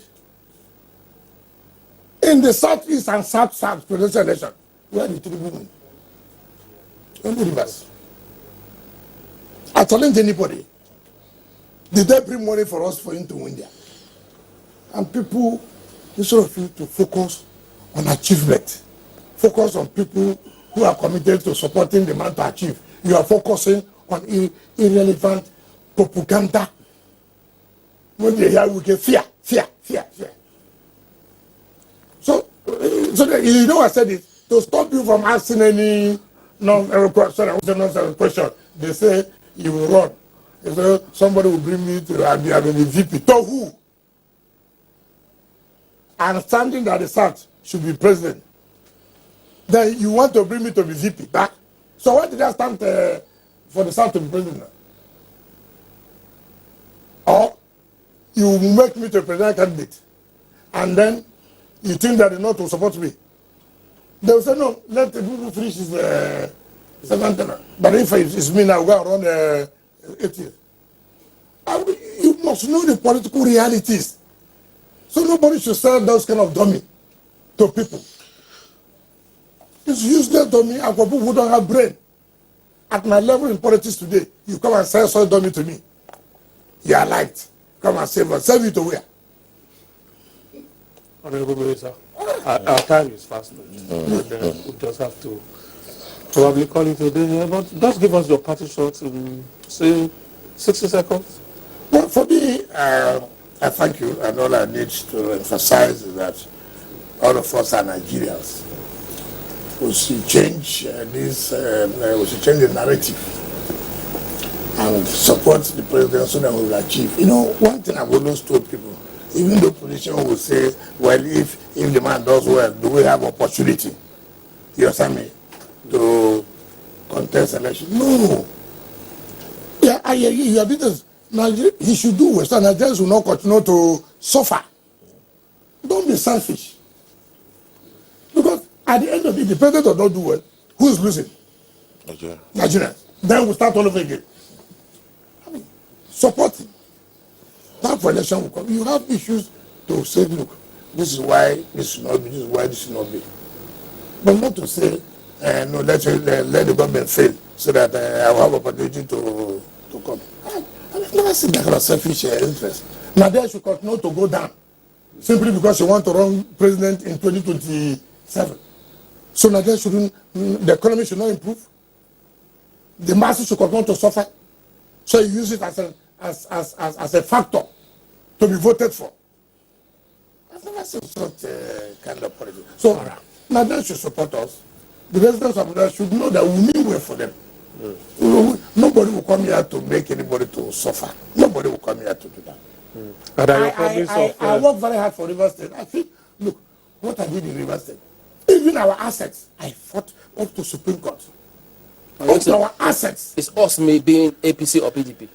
Speaker 2: In the southeast and south presidential election, where did Tinubu win? Only Rivers. I challenge anybody. Did they bring money for us for him to win there? And people, instead of you to focus on achievement, focus on people who are committed to supporting the man to achieve. You are focusing on irrelevant propaganda. When they hear, we get fear. So you know I said it, to stop you from asking any question. They say you will run. They say somebody will bring me to the VP. To who? Understanding that the South should be president. Then you want to bring me to the VP back. So why did I stand for the South to be president? Or you make me to a presidential candidate, and then you think that the North will support me. They will say, no, let the people finish his second term. But if it's me now, go around 8 years. You must know the political realities. So nobody should sell those kind of dummy to people. It's useless dummy and for people who don't have brain. At my level in politics today, you come and sell such dummy to me. You are liked. Come and save us. Save you to where?
Speaker 3: Honorable Minister, our time is fast. We just have to probably call it a day. But just give us your party shots in, say, 60 seconds.
Speaker 2: Well, for me, I thank you. And all I need to emphasize is that all of us are Nigerians. We should change we should change the narrative and support the president so that we will achieve. You know, one thing I've always told people, even the opposition will say, well, if the man does well, do we have opportunity? You understand me? To contest election? No. Yeah, your business. Nigeria, he should do well, so Nigerians will not continue to suffer. Don't be selfish. Because at the end of it, the president does not do well. Who is losing? Nigerians. Then we start all over again. I mean, support him. That for election will come. You have issues to say, look, this is why this should not be, this is why this should not be. But not to say, no, let the government fail so that I will have opportunity to come. I've never seen that kind of selfish interest. Nigeria should continue to go down simply because you want to run president in 2027. So Nigeria shouldn't, the economy should not improve. The masses should continue to suffer. So you use it as a factor to be voted for. I've never seen such kind of politics. So Nigeria should support us. The residents of Nigeria should know that we mean well for them. Nobody will come here to make anybody to suffer. Nobody will come here to do that. I work very hard for River State. I think, look, what I did in River State, even our assets, I fought up to Supreme Court. Our assets.
Speaker 1: It's us me being APC or PDP.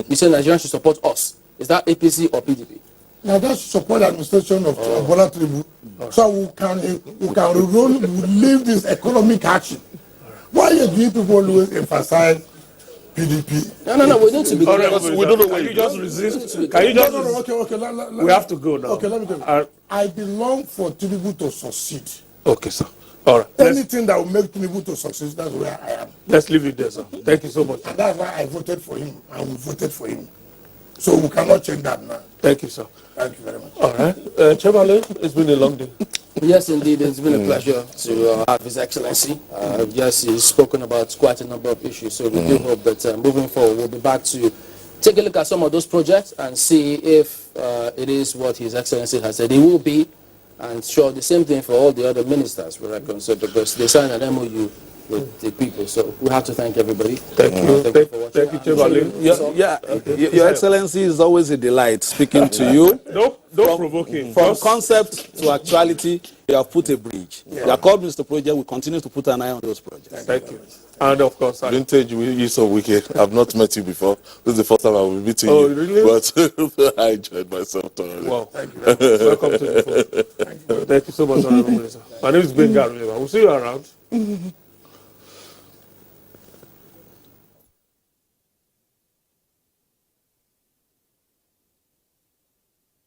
Speaker 1: You say Nigerians should support us. Is that APC or PDP?
Speaker 2: Nigeria should support the administration of Bola Tinubu, so we leave this economic action. Why do people always emphasize PDP?
Speaker 1: No, we need to be.
Speaker 3: We don't know where you just resist. Can you just?
Speaker 2: No. Okay.
Speaker 3: We have to go now.
Speaker 2: Okay, let me tell you. I belong for Tinubu to succeed.
Speaker 3: Okay, sir. All right.
Speaker 2: Anything that will make Tinubu to succeed, that's where I am.
Speaker 3: Let's leave it there, sir. Thank you so much.
Speaker 2: And that's why I voted for him, and we voted for him. So we cannot change that now.
Speaker 3: Thank you, sir.
Speaker 2: Thank you very much.
Speaker 3: All right. Chevalier, it's been a long day.
Speaker 1: Yes, indeed. It's been a pleasure to have His Excellency. Yes, he's spoken about quite a number of issues. So we do hope that moving forward, we'll be back to take a look at some of those projects and see if it is what His Excellency has said it will be. And sure, the same thing for all the other ministers where I concerned, because they signed an MOU with the people. So we have to thank everybody.
Speaker 3: Thank you. Thank you, Chevalier.
Speaker 5: Your Excellency is always a delight speaking to you.
Speaker 3: Don't provoke him.
Speaker 5: From concept to actuality, you have put a bridge. You are called Mr. Project. We continue to put an eye on those projects.
Speaker 3: Thank you. And of course,
Speaker 4: Vintage Nyesom Wike. I've not met you before. This is the first time I will be meeting you.
Speaker 3: Oh, really?
Speaker 4: But I enjoyed myself thoroughly.
Speaker 3: Wow. Thank you. Welcome to the phone. Thank you so much, Honorable Minister. My name is Ben Garuleva. We'll see you around.